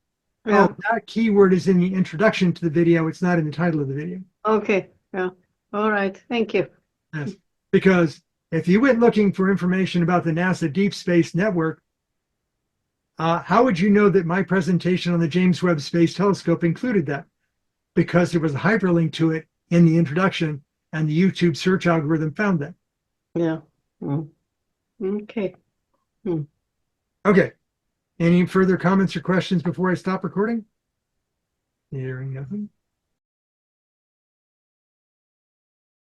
Yeah. Oh, that keyword is in the introduction to the video. It's not in the title of the video. Okay. Yeah. All right. Thank you. Yes. Because if you went looking for information about the NASA Deep Space Network, how would you know that my presentation on the James Webb Space Telescope included that? Because there was a hyperlink to it in the introduction, and the YouTube search algorithm found that. Yeah. Okay. Okay. Any further comments or questions before I stop recording? Hearing nothing.